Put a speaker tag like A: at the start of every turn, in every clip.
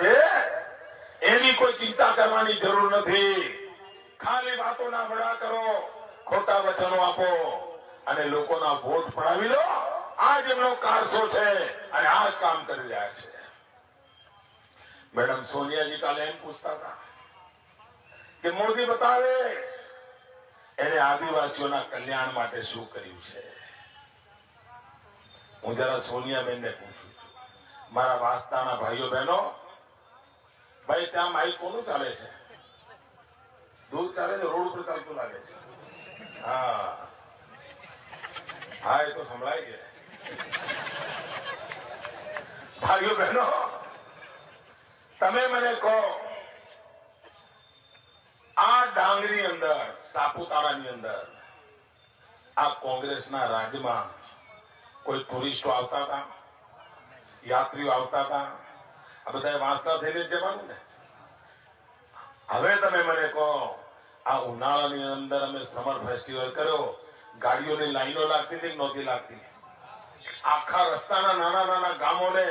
A: છે એની કોઈ ચિંતા કરવાની જરૂર નથી. ખાલી વાતોના વડા કરો, ખોટા વચનો આપો અને લોકોના વોટ પડાવી લો. આ જ એમનો કારસો છે અને આ જ કામ કરી રહ્યા છે. મેડમ સોનિયાજી કાલે એમ પૂછતા હતા કે મોદી બતાવે એને આદિવાસીઓના કલ્યાણ માટે શું કર્યું છે. હું જરા સોનિયાબેનને પૂછું છું, મારા વાસ્તાના ભાઈઓ બહેનો, ભાઈ ત્યાં માઇક કોનું ચાલે છે? દૂર ચાલે છે, રોડ ઉપર ચાલતું લાગે છે. હા હા, એ તો સંભળાય છે. ભાઈઓ બહેનો, તમે મને કહો, આ ડાંગની અંદર, સાપુતારાની અંદર, આ કોંગ્રેસના રાજમાં કોઈ ટુરિસ્ટો આવતા હતા, યાત્રીઓ આવતા હતા? આ બધા વાંચતા થઈને જ જવાનું ને. હવે તમે મને કહો, આ ઉનાળાની અંદર અમે સમર ફેસ્ટિવલ કર્યો, ગાડીઓની લાઈનો લાગતી હતી, નહોતી લાગતી? આખા રસ્તાના નાના નાના ગામોને,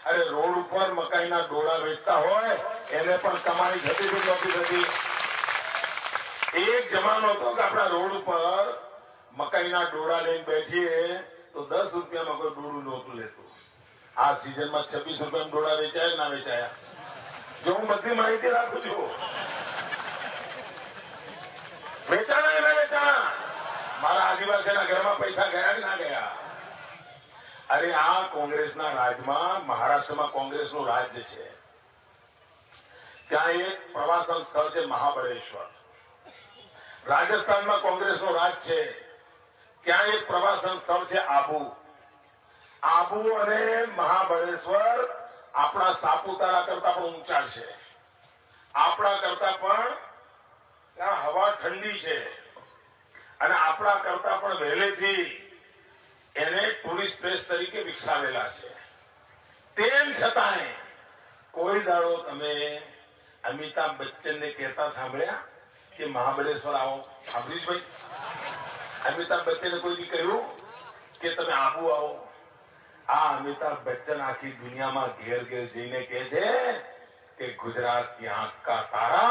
A: અરે રોડ ઉપર મકાઈના ડોળા વેચતા હોય એને પણ કમાણી થતી હતી, નહોતી થતી? એક જમાનો હતો કે આપણા રોડ ઉપર મકાઈના ડોળા લઈને બેઠીએ તો 10 રૂપિયામાં કોઈ ડોળું નહોતું લેતું. આ સિઝનમાં 26 રૂપિયામાં ડોળા વેચાયા ના વેચાયા? જો હું બધી માહિતી રાખું છું. વેચાણા ના વેચાણા? મારા આદિવાસીના ઘરમાં પૈસા ગયા કે ના ગયા? અરે આ કોંગ્રેસના રાજમાં, મહારાષ્ટ્રમાં કોંગ્રેસનું રાજ્ય છે, ત્યાં એક પ્રવાસન સ્થળ છે મહાબળેશ્વર. રાજસ્થાનમાં કોંગ્રેસનું રાજ છે, ત્યાં એક પ્રવાસન સ્થળ છે આબુ. આબુ અને મહાબળેશ્વર આપણા સાપુતારા કરતા પણ ઊંચા છે. આપણા કરતા પણ ત્યાં હવા ઠંડી છે અને આપણા કરતા પણ વહેલેથી એને ટુરિસ્ટ પ્લેસ તરીકે વિકસાવેલા છે. તેમ છતાંય કોઈ દાડો તમે અમિતાભ બચ્ચનને કહેતા સાંભળ્યા કે મહાબળેશ્વર આવો? સાંભળ્યું જ ભાઈ? અમિતાભ બચ્ચને કોઈ દી કહ્યું કે તમે આબુ આવો? આ અમિતાભ બચ્ચન આખી દુનિયામાં ઘેર ઘેર જઈને કહે છે કે ગુજરાત की आंख का तारा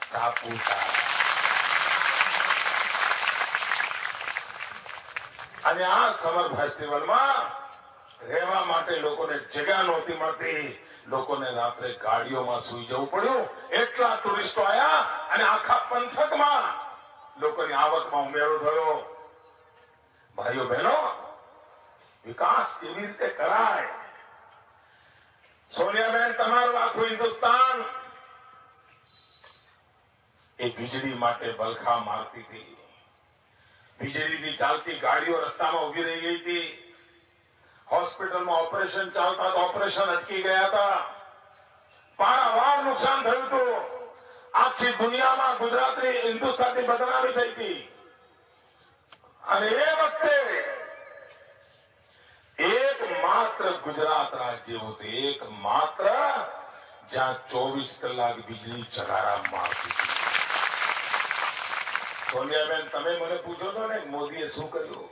A: सापुतारा. અને આ સમર ફેસ્ટિવલમાં રહેવા માટે લોકોને જગ્યા નહોતી મળતી, લોકોને રાત્રે ગાડીઓમાં સુઈ જવું પડ્યું. એટલા ટુરિસ્ટો આયા અને આખા પંથકમાં લોકોની આવકમાં ઉમેરો થયો. ભાઈઓ બહેનો, વિકાસ કેવી રીતે કરાય? સોનિયાબેન, તમારું આખું હિન્દુસ્તાન એ વીજળી માટે બલખા મારતી હતી. વીજળીથી ચાલતી ગાડીઓ રસ્તામાં ઉભી રહી ગઈ હતી. હોસ્પિટલમાં ઓપરેશન ચાલતા તો ઓપરેશન અટકી ગયા હતા. પારાવાર નુકસાન થયું હતું. આખી દુનિયામાં ગુજરાતની, હિન્દુસ્તાનની બદનામી થઈ હતી. અને એ વખતે એકમાત્ર ગુજરાત રાજ્ય હતું, એકમાત્ર જ્યાં 24 કલાક વીજળી ચગારા મારતી હતી. સોનિયાબેન, તમે મને પૂછો છો ને મોદીએ શું કર્યું?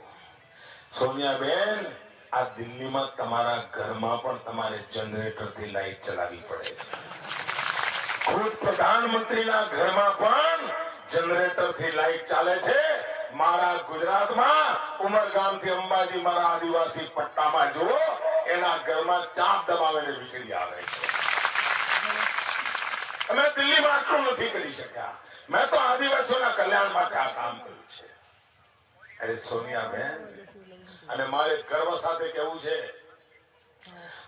A: સોનિયાબેન, આ દિલ્હીમાં તમારા ઘરમાં પણ તમારે જનરેટરથી લાઈટ ચલાવવી પડે છે. ખુદ પ્રધાનમંત્રીના ઘરમાં પણ જનરેટરથી લાઈટ ચાલે છે. મારા ગુજરાતમાં ઉમરગામથી અંબાજી, મારા આદિવાસી પટ્ટામાં જુઓ, એના ઘરમાં ચાપ દબાવીને વીજળી આવે છે. અમે દિલ્હીમાં આટલું નથી કરી શક્યા. મેં તો આદિવાસીઓના કલ્યાણ માટે આ કામ કર્યું છે. અરે સોનિયાબેન, અને મારે ગર્વ સાથે કહેવું છે,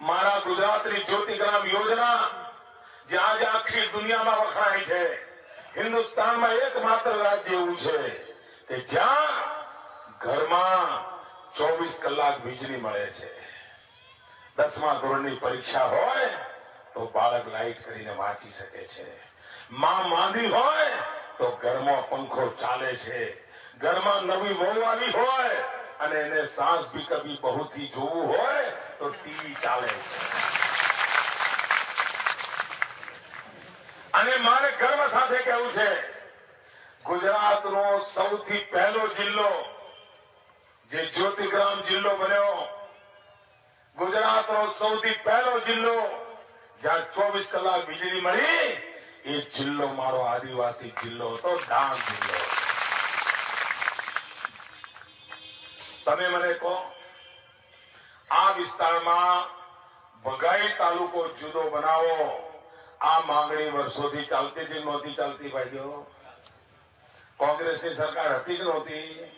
A: મારા ગુજરાતની જ્યોતિગ્રામ યોજના જે આજે આખી દુનિયામાં વખણાય છે, હિન્દુસ્તાનમાં એકમાત્ર રાજ્ય એવું છે કે જ્યાં ઘરમાં 24 કલાક વીજળી મળે છે. 10મા ધોરણની પરીક્ષા હોય તો બાળક લાઈટ કરીને વાંચી શકે છે. માં માંદી હોય તો ઘરમાં પંખો ચાલે છે. ઘરમાં નવી વહુ આવી હોય અને એને સાસ ભી કભી બહુથી જોવું હોય તો ટીવી ચાલે છે. અને મારે ગર્વ સાથે કહેવું છે, ગુજરાતનો સૌથી પહેલો જિલ્લો જે જ્યોતિગ્રામ જિલ્લો બન્યો, ગુજરાતનો સૌથી પહેલો જિલ્લો જ્યાં 24 કલાક વીજળી મળી એ જિલ્લો મારો આદિવાસી જિલ્લો હતો, ડાંગ જિલ્લો. તમે મને કહો, આ વિસ્તારમાં બગાઈ તાલુકો જુદો બનાવો, આ માંગણી વર્ષોથી ચાલતી હતી, નહોતી ચાલતી ભાઈઓ? કોંગ્રેસની સરકાર હતી કે નહોતી?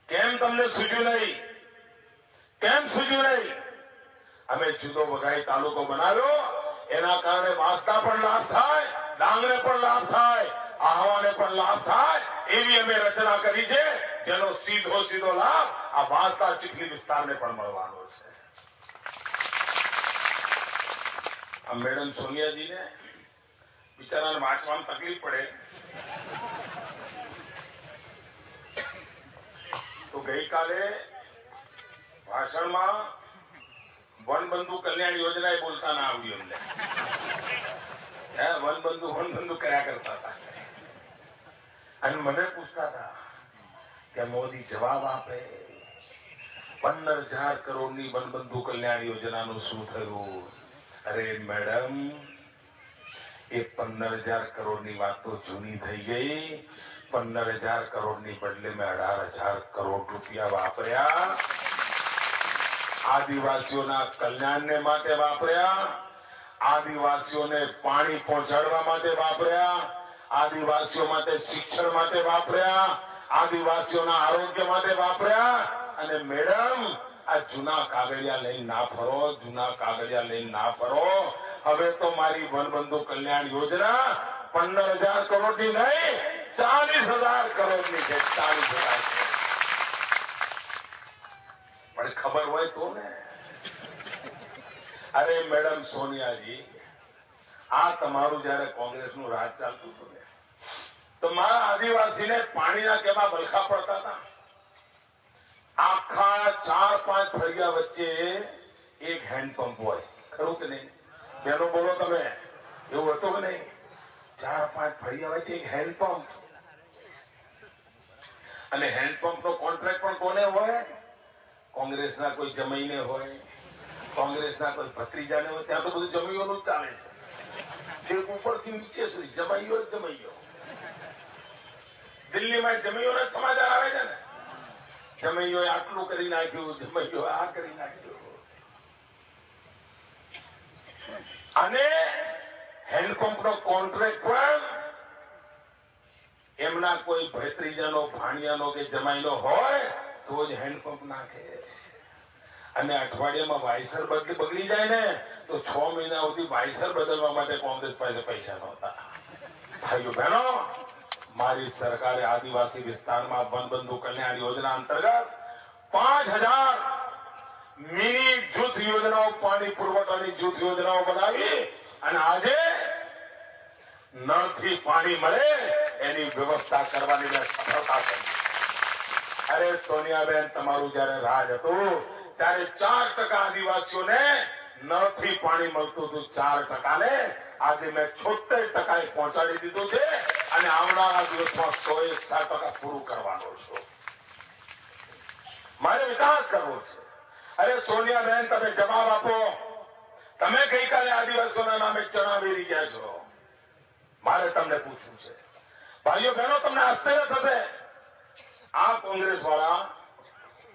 A: કેમ તમને સૂઝ્યું નહીં? કેમ સૂઝ્યું નહીં? અમે જુદો બગાઈ તાલુકો બનાવ્યો, એના કારણે વાંસદા પણ લાભ થાય, ડાંગને પણ લાભ થાય, આહવાને પણ લાભ થાય, એવી અમે રચના કરી છે, જેનો સીધો લાભ આ વાંસદા ચીખલી વિસ્તારને પણ મળવાનો છે. આ મેડમ સોનિયાજીને બિચારાને વાંચવામાં તકલીફ પડે તો ગઈકાલે ભાષણમાં વનબંધુ કલ્યાણ યોજના એ બોલતા ના આવ્યું એમને. વનબંધુ કર્યા કરતા હતા અને મને પૂછતા હતા કે મોદી જવાબ આપે, 15,000 કરોડની વનબંધુ કલ્યાણ યોજનાનું શું થયું? અરે મેડમ, એ 15,000 કરોડની વાત તો જૂની થઈ ગઈ. 15,000 કરોડની બદલે મેં 18,000 કરોડ રૂપિયા વાપર્યા, આદિવાસીઓના કલ્યાણને માટે વાપર્યા, આદિવાસીઓને પાણી પહોંચાડવા માટે વાપર્યા, આદિવાસીઓ માટે શિક્ષણ માટે વાપર્યા, આદિવાસીઓના આરોગ્ય માટે વાપર્યા. અને મેડમ, આ જૂના કાગળિયા લઈને ના ફરો, જૂના કાગળિયા લઈને ના ફરો. હવે તો મારી વનબંધુ કલ્યાણ યોજના 15,000 કરોડની નહીં, 40,000 કરોડની છે. 40,000. પણ ખબર હોય તો ને. અરે મેડમ સોનિયાજી, આ તમારું જયારે કોંગ્રેસનું રાજ ચાલતું હતું ને, તો મારા આદિવાસીને પાણીના કેવા બલખા પડતા હતા. આખા 4-5 ફળિયા વચ્ચે એક હેન્ડપંપ હોય, ખરું કે નહીં? બેનો બોલો તમે, એવું હતું કે નહીં? 4-5 ફળિયા વચ્ચે એક હેન્ડપંપ. અને હેન્ડપંપ નો કોન્ટ્રાક્ટ પણ કોને હોય? કોંગ્રેસના કોઈ જમાઈને હોય, કોંગ્રેસના કોઈ ભત્રીજાને હોય. ત્યાં તો બધું જમાઈઓનું જ ચાલે છે, જે ઉપરથી નીચે સુધી જમાઈઓ જ જમાઈઓ. દિલ્હીમાં જમાઈઓના સમાચાર આવે છે ને, જમાઈઓએ આટલું કરી નાખ્યું, જમાઈઓ આ કરી નાખ્યું. અને હેન્ડપંપનો કોન્ટ્રાક્ટ પણ એમના કોઈ ભત્રીજાનો, ભાણિયાનો કે જમાઈનો હોય તો જ હેન્ડપંપ નાખે. અને અઠવાડિયામાં વાઇસર બગડી જાય ને તો 6 મહિના સુધી વાઇસર બદલવા માટે કોંગ્રેસ પાસે પૈસા નહોતા. ભાઈઓ બહેનો, મારી સરકારે આદિવાસી વિસ્તારમાં વનબંધુ કલ્યાણ યોજના અંતર્ગત 5,000 મિની જૂથ યોજનાઓ, પાણી પુરવઠાની જૂથ યોજનાઓ બનાવી અને આજે નળથી પાણી મળે એની વ્યવસ્થા કરવાની મેં સફળતા કરી. અરે સોનિયાબેન, તમારું જયારે રાજ હતું ત્યારે 4% આદિવાસીઓને નળથી પાણી મળતું હતું. 4% ને આજે મેં 76% પહોંચાડી દીધું છે અને આવનારા દિવસમાં 107% પૂરું કરવાનો છું. મારે વિકાસ કરવો છે. અરે સોનિયાબેન, તમે જવાબ આપો. તમે ગઈકાલે આદિવાસીઓના નામે ચણા વેરી ગયા છો. મારે તમને પૂછવું છે. ભાઈઓ બહેનો, તમને આશ્ચર્ય થશે, આ કોંગ્રેસ વાળા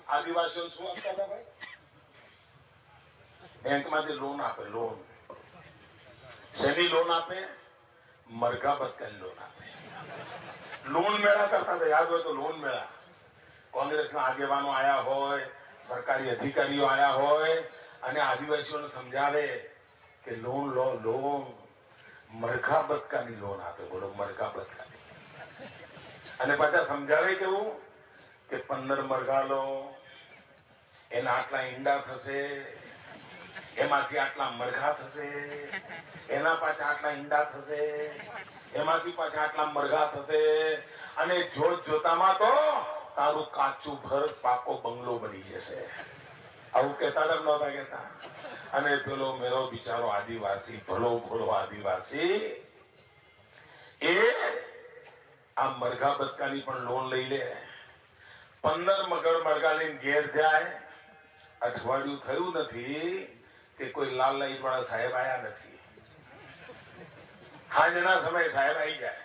A: આદિવાસીઓને શું આપતા હતા ભાઈ? બેંકમાંથી લોન આપે. લોન શેની લોન આપે? મરઘા બતકાની લોન આપે. લોન મેળા કરતા હતા, યાદ હોય તો. લોન મેળા, કોંગ્રેસના આગેવાનો આયા હોય, સરકારી અધિકારીઓ આયા હોય અને આદિવાસીઓને સમજાવે કે લોન લો, લોન. મરઘા બતકાની લોન આપે. બોલો, મરઘા બતકાની. અને પાછા સમજાવે કેવું કે 15 મરઘા લો, એના આટલા ઈંડા થશે, એમાંથી આટલા મરઘા થશે, એના પાછા આટલા ઈંડા થશે, એમાંથી પાછા આટલા મરઘા થશે. અને જોતામાં તો તારું કાચું ઘર પાકો બંગલો બની જશે. આવું કહેતા જ નહોતા કહેતા. અને પેલો મેરો બિચારો આદિવાસી, ભલો ભોળો આદિવાસી, એ આ મરઘા બતકાની પણ લોન લઈ લે. 15 મરઘા લઈને ઘેર જાય, અઠવાડિયું થયું નથી કે કોઈ લાલ લાઈટ વાળા સાહેબ આયા નથી. સાંજના સમયે સાહેબ આવી જાય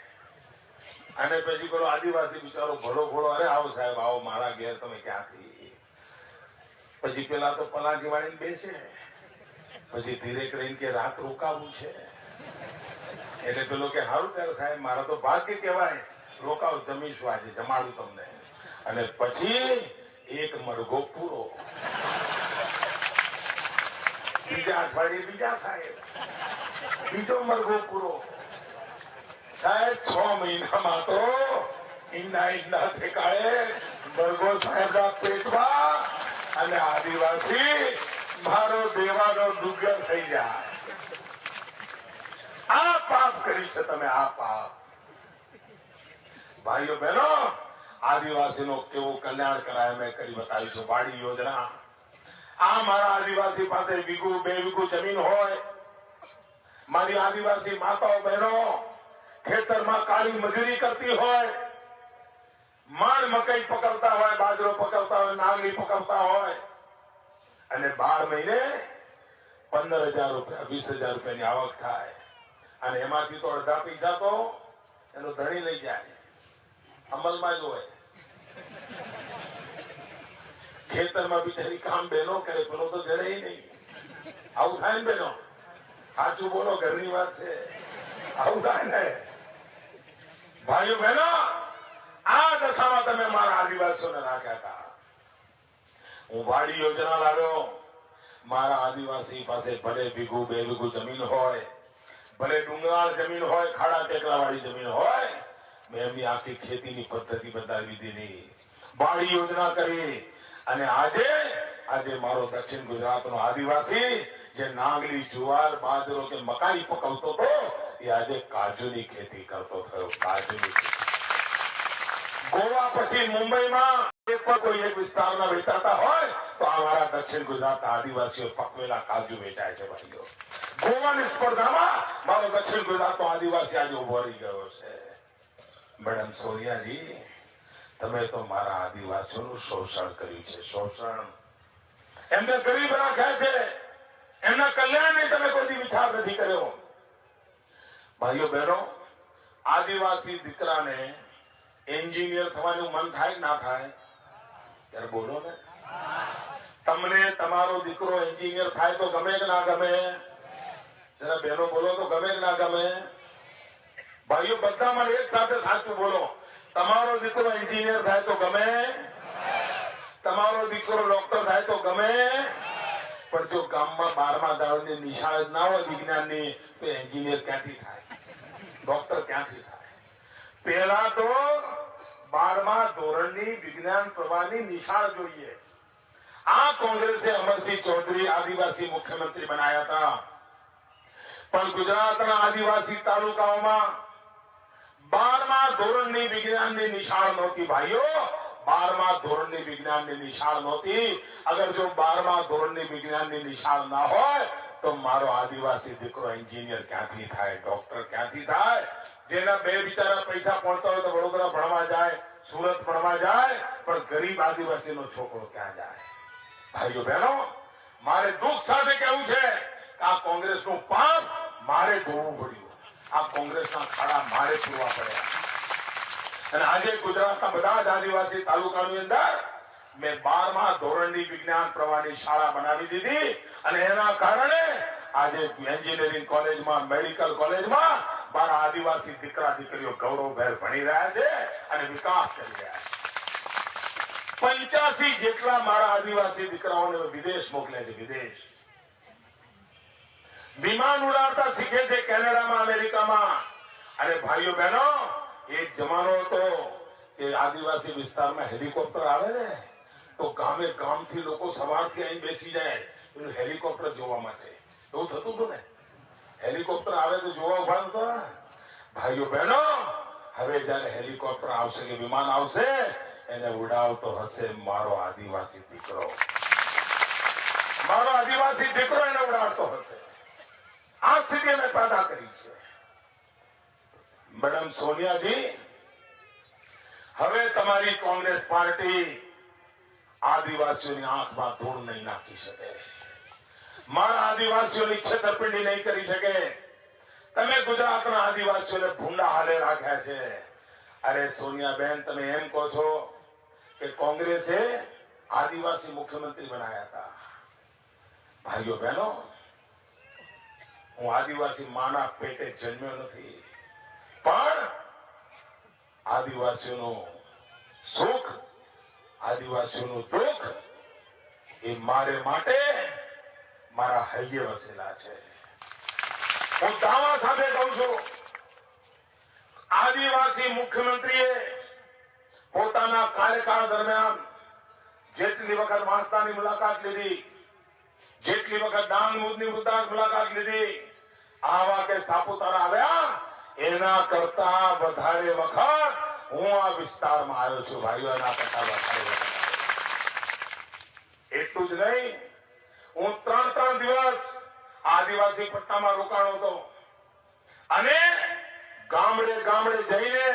A: અને પછી પેલો આદિવાસી બિચારો ભલો ભોળો, અરે આવો સાહેબ આવો મારા ઘેર, તમે ક્યાંથી? પછી પેલા તો પલાજી વાળીને બેસે, પછી ધીરે કરીને કે રાત રોકાવું છે, એટલે પેલો કે હારું ત્યારે સાહેબ મારા તો ભાગ્ય કહેવાય, રોકાવ, જમીશું આજે, જમાડું તમને. અને પછી એક મરઘો પૂરો, બીજા અઠવાડિયે બીજા સાહેબ, બીજો મરઘો પૂરો. સાહેબ 6 મહિનામાં તો ઈંડા ઠેકાળે મરઘો સાહેબના પેટમાં, અને આદિવાસી મારો દેવાનો ડુંગર થઈ જાય. આ પાપ કરી છે તમે, આ પાપ. ભાઈઓ બહેનો, આદિવાસીનો કેવું કલ્યાણ કરાય મેં કરી બતાવી છું. વાડી યોજના, આ મારા આદિવાસી પાસે વીઘું 2 વીઘું જમીન હોય, મારી આદિવાસી માતાઓ બહેનો ખેતરમાં કાળી મજૂરી કરતી હોય, માણ મકઈ પકવતા હોય, બાજરો પકવતા હોય, નાગલી પકવતા હોય, અને 12 મહિને 15,000 રૂપિયા 20,000 રૂપિયાની આવક થાય, અને એમાંથી તો અડધા પૈસા તો એનો ધણી લઈ જાય, અમલમાં જ હોય. ખેતરમાં બિચારી કામ બહેનો કરે, પેલો તો જડે નહીં. આવું થાય ને બહેનો? સાચું બોલો, ઘરની વાત છે. આવું થાય ને ભાઈઓ બહેનો? આ દશામાં તમે મારા આદિવાસીઓને રાખ્યા હતા. હું વાડી યોજના લાવ્યો. મારા આદિવાસી પાસે ભલે વીઘું 2 વીઘું જમીન હોય, ભલે ડુંગરાળ જમીન હોય, ખાડા ટેકરા વાળી જમીન હોય, મેં એમની આખી ખેતીની પદ્ધતિ બતાવી દીધી, વાડી યોજના કરી. અને આજે મારો દક્ષિણ ગુજરાતનો આદિવાસી જે નાગલી, જુવાર, બાજરો કે મકાઈ પકવતો હતો, એ આજે કાજુની ખેતી કરતો થયો. કાજુની ખેતી. ગોવા પછી મુંબઈમાં કોઈ એક વિસ્તારના વેચાતા હોય તો અમારા દક્ષિણ ગુજરાતના આદિવાસીઓ પકવેલા કાજુ વેચાય છે. ભાઈઓ, ગોવાની સ્પર્ધામાં મારો દક્ષિણ ગુજરાતનો આદિવાસી આજે ઉભો રહી ગયો છે. મેડમ સોનિયાજી, તમે તો મારા આદિવાસીઓનું શોષણ કર્યું છે. શોષણ એમને ગરીબ રાખ્યા છે, એમના કલ્યાણની તમે કોઈ વિચાર નથી કર્યો. ભાઈઓ બહેનો, આદિવાસી દીકરાને એન્જિનિયર થવાનું મન થાય ના થાય? ત્યારે બોલો ને. તમને તમારો દીકરો એન્જિનિયર થાય તો ગમે કે ના ગમે? જરા બહેનો બોલો તો ગમે કે ના ગમે? ભાઈઓ બધા મને એક સાથે સાચું બોલો. તમારો દીકરો એન્જિનિયર થાય તો ગમે? તમારો દીકરો ડોક્ટર થાય તો ગમે? પણ જો ગામમાં 12મા ધોરણની નિશાળ જ ના હોય વિજ્ઞાનની, તો એન્જિનિયર ક્યાંથી થાય? ડોક્ટર ક્યાંથી થાય? પહેલા તો 12મા ધોરણની વિજ્ઞાન પ્રવાહની નિશાળ જોઈએ. આ કોંગ્રેસે અમરસિંહ ચૌધરી આદિવાસી મુખ્યમંત્રી બનાયા હતા, પણ ગુજરાતના આદિવાસી તાલુકાઓમાં 12મા ધોરણની વિજ્ઞાનની નિશાળ નહોતી. ભાઈઓ, 12મા ધોરણની વિજ્ઞાનની નિશાળ નહોતી. અગર જો 12મા ધોરણની વિજ્ઞાનની નિશાળ ના હોય તો મારો આદિવાસી દીકરો એન્જિનિયર ક્યાંથી થાય? ડોક્ટર ક્યાંથી થાય? જેના 2 બિચારા પૈસા પહોંચતા હોય તો વડોદરા ભણવા જાય, સુરત ભણવા જાય, પણ ગરીબ આદિવાસીનો છોકરો ક્યાં જાય? ભાઈઓ બહેનો, મારે દુઃખ સાથે કહેવું છે કે આ કોંગ્રેસનું પાપ મારે ધોવું પડ્યું. આ કોંગ્રેસના ખાડા મારે પૂરવા પડ્યા. અને આજે ગુજરાતના બધા જ આદિવાસી તાલુકાની અંદર મેં 12મા ધોરણની વિજ્ઞાન પ્રવાહની શાળા બનાવી દીધી, અને એના કારણે આજે એન્જિનિયરિંગ કોલેજમાં, મેડિકલ કોલેજમાં મારા આદિવાસી દીકરા દીકરીઓ ગૌરવભેર ભણી રહ્યા છે અને વિકાસ કરી રહ્યા છે. 85 જેટલા મારા આદિવાસી દીકરાઓને વિદેશ મોકલ્યા છે. વિદેશ વિમાન ઉડાડતા શીખે છે, કેનેડામાં, અમેરિકામાં. અને ભાઈઓ બહેનો, એક જમાનો હતો કે આદિવાસી વિસ્તારમાં હેલિકોપ્ટર આવે ને તો ગામે ગામથી લોકો સવારથી અહીં બેસી જાય એનું હેલિકોપ્ટર જોવા માટે. એવું થતું હતું ને? હેલિકોપ્ટર આવે તો જોવા ઉભા નતો. ભાઈઓ બહેનો, હવે જયારે હેલિકોપ્ટર આવશે કે વિમાન આવશે, એને ઉડાવતો હશે મારો આદિવાસી દીકરો. મારો આદિવાસી દીકરો એને ઉડાડતો હશે. આ સ્થિતિ અમે પેદા કરી છે. મેડમ સોનિયાજી, હવે તમારી કોંગ્રેસ પાર્ટી આદિવાસીઓની આંખમાં ધૂળ નહીં નાખી શકે, મારા આદિવાસીઓની છેતરપિંડી નહીં કરી શકે. તમે ગુજરાતના આદિવાસીઓને ભૂંડા હાલે રાખ્યા છે. અરે સોનિયાબેન, તમે એમ કહો છો કે કોંગ્રેસે આદિવાસી મુખ્યમંત્રી બનાયા હતા. ભાઈઓ બહેનો, હું આદિવાસી માના પેટે જન્મ્યો નથી, પણ આદિવાસીઓનું સુખ, આદિવાસીઓનું દુઃખ એ મારે માટે મારા હૈયે વસેલા છે. હું દાવા સાથે કહું છું, આદિવાસી મુખ્યમંત્રીએ પોતાના કાર્યકાળ દરમિયાન જેટલી વખત વાંસદાની મુલાકાત લીધી, જેટલી વખત ડાંગ મુદ્દની મુલાકાત લીધી, આવા કે સાપુતારા આવ્યા, એના કરતા વધારે વખત હું આ વિસ્તારમાં આવ્યો છું. ભાઈઓ, એના કરતા વધારે વખત. એટલું જ નહીં, હું 3 દિવસ આદિવાસી પટ્ટામાં રોકાણો હતો અને ગામડે ગામડે જઈને,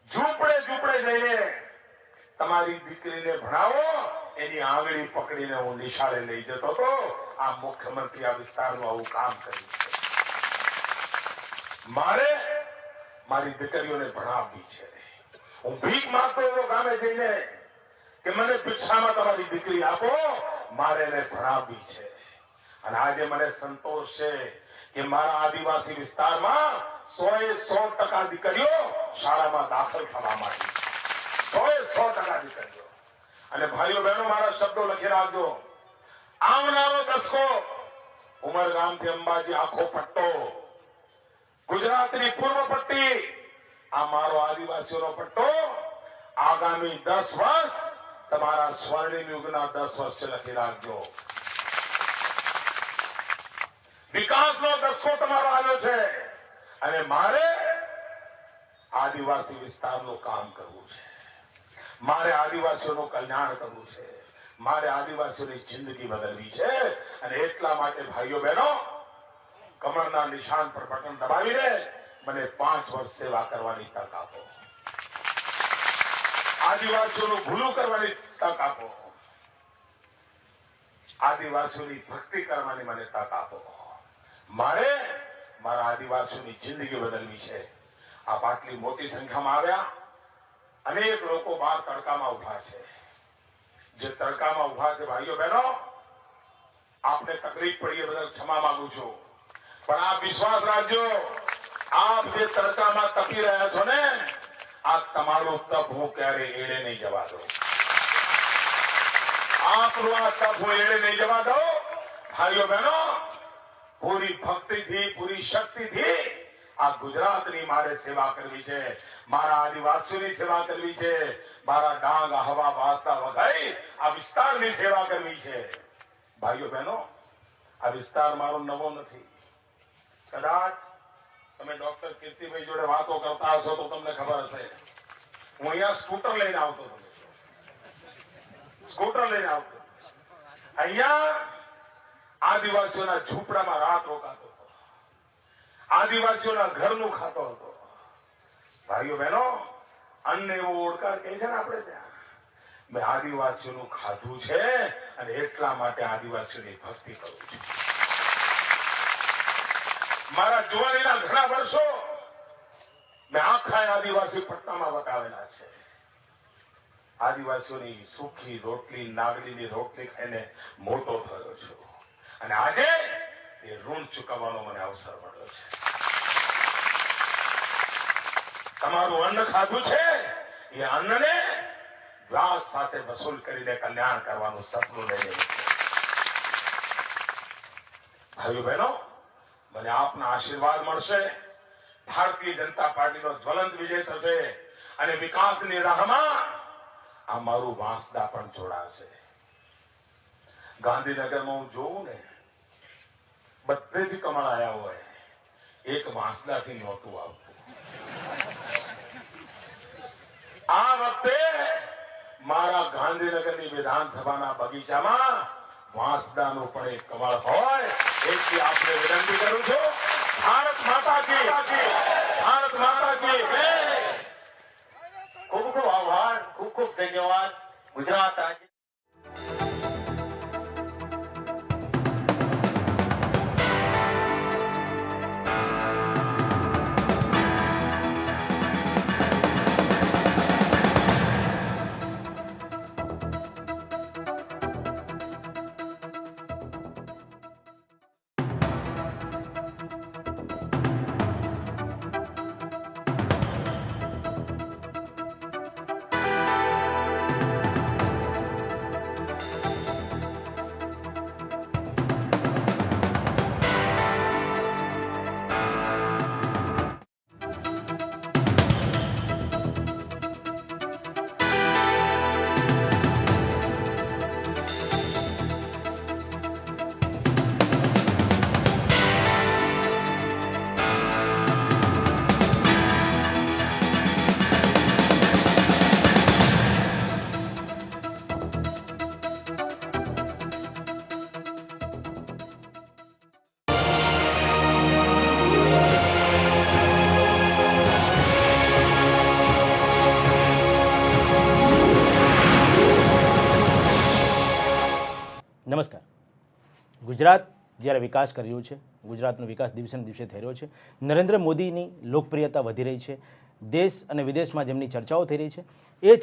A: ઝૂંપડે જઈને તમારી દીકરીને ભણાવો એની આંગળી પકડીને હું નિશાળે લઈ જતો હતો. આ મુખ્યમંત્રી આ વિસ્તારનું આવું કામ કર્યું છે. મારે મારી દીકરીઓને ભણાવવી છે. હું ભીખ માંગતો હતો ગામે જઈને કે મને ભિક્ષામાં તમારી દીકરી આપો, મારે એને ભણાવવી છે. અને આજે મને સંતોષ છે કે મારા આદિવાસી વિસ્તારમાં 100% દીકરીઓ શાળામાં દાખલ થવા માંડી છે. 100% દીકરીઓ. અને ભાઈઓ બહેનો, મારા શબ્દો લખી રાખજો. આવનારો દસકો ઉમરગામથી અંબાજી આખો પટ્ટો, ગુજરાતની પૂર્વ પટ્ટી, આ મારો આદિવાસીઓનો પટ્ટો આગામી 10 વર્ષ તમારા સ્વર્ણિમ યુગના 10 વર્ષ લખી રાખજો. વિકાસનો દસકો તમારો આવ્યો છે અને મારે આદિવાસી વિસ્તારનું કામ કરવું છે. મારે આદિવાસીઓનું કલ્યાણ કરવું છે. મારે આદિવાસીઓની જિંદગી બદલવી છે. અને એટલા માટે ભાઈઓ બહેનો, કમરના નિશાન પર બટન દબાવીને મને 5 વર્ષ સેવા કરવાની તક આપો. આદિવાસીઓનું ભૂલું કરવાની તક આપો. આદિવાસીઓની ભક્તિ કરવાની મને તક આપો. મારે મારા આદિવાસીઓની જિંદગી બદલવી છે. આપ આટલી મોટી સંખ્યામાં આવ્યા. અનેક લોકો બહાર તડકામાં ઉભા છે. જે તડકામાં ઉભા છે ભાઈઓ બહેનો, આપને તકલીફ પડી એ બદલ ક્ષમા માંગુ છું, પણ આપ વિશ્વાસ રાખજો, આપ જે તડકામાં તપી રહ્યા છો ને, આ તમારું તપ હું ક્યારે એળે નહીં જવા દઉં. આપનું આ તપ હું એળે નહીં જવા દઉં. ભાઈઓ બહેનો, પૂરી ભક્તિથી, પૂરી શક્તિથી આ ગુજરાતની મારે સેવા કરવી છે. મારા આદિવાસીઓની સેવા કરવી છે. મારા ડાંગ, આહવા, વાંસદા, વઘઈ આ વિસ્તારની સેવા કરવી છે. ભાઈઓ બહેનો, આ વિસ્તાર મારો નવો નથી. કદાચ તમે ડોક્ટર કીર્તિભાઈ જોડે વાતો કરતા હશો તો તમને ખબર હશે, હું અહીંયા સ્કૂટર લઈને આવતો હતો. અહીંયા આદિવાસીઓના ઝૂંપડામાં રાત રોકાતો હતો. આદિવાસીઓના ઘરનું ખાતો હતો. ભાઈઓ બહેનો, અન્ન એવો ઓળકાર કહે છે ને આપણે ત્યાં, મેં આદિવાસીઓનું ખાધું છે અને એટલા માટે આદિવાસીઓની ભક્તિ કરું છું. મારા જુવાનીના ઘણા વર્ષો મેં આખા આદિવાસી પટ્ટામાં બતાવેલા છે. આદિવાસીઓની સુખી રોટલી, નાગલીની રોટલી ખાઈને મોટો થયો છું. અને આજે એ ઋણ ચૂકવવાનો મને અવસર મળ્યો છે. તમારું અન્ન ખાધું છે, એ અન્નને વ્યાજ સાથે વસૂલ કરીને કલ્યાણ કરવાનું સપનું લઈને ભાઈઓ બહેનો, મને આપના આશીર્વાદ મળશે. ભારતીય જનતા પાર્ટીનો જ્વલંત વિજય થશે અને વિકાસની રાહમાં આ મારું વાંસદા પણ જોડાશે. ગાંધીનગરમાં હું જોઉં ને, બધેથી કમળ આવ્યા હોય, એક વાંસદાથી નહોતું આવતું. આ વખતે મારા ગાંધીનગરની વિધાનસભાના બગીચામાં વાંસદાનું પણ એક કમળ હોય, એટલી આપણે વિનંતી કરું છું. ભારત માતા કી, ભારત માતા કી.
B: ખૂબ ખૂબ આભાર, ખૂબ ખૂબ ધન્યવાદ. ગુજરાત રાજ્ય
C: નમસ્કાર. ગુજરાત જ્યારે વિકાસ કરી રહ્યું છે, ગુજરાતનો વિકાસ દિવસે ને દિવસે થઈ રહ્યો છે, નરેન્દ્ર મોદીની લોકપ્રિયતા વધી રહી છે, દેશ અને વિદેશમાં જેમની ચર્ચાઓ થઈ રહી છે, એ